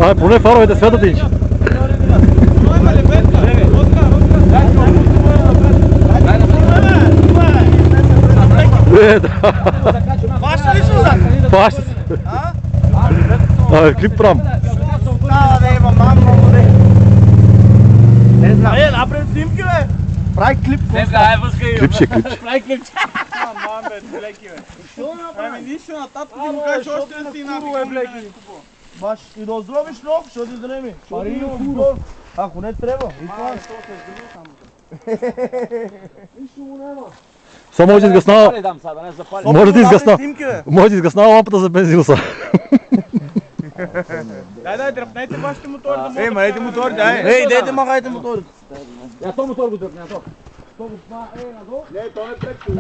Ай, поне фаровете светат инч. Паща ли ще узак? Паща се. Клип прам. Става да има мамо, бе. Не знам. Напред снимки, бе. Прави клип. Не знае, възка. Клипче. Прави клипче. Мам, бе, блеки, бе. Ами нищо нататък ти му кажеш още да си напи. Блеки. Баш и да оздробиш нов, ще ти дреми. Пари има фуро. Ако не трябва. И това е. Нищо му няма. Само може да изгаснава. Може да изгаснава. Може да изгаснава лампата за бензиноса. Дай, дръпнете вашите мотори да могат. Махайте мотори, дай. Ей, дайте махайте мотори. Я то мотор го дръпне, я то. Не, то не пречи.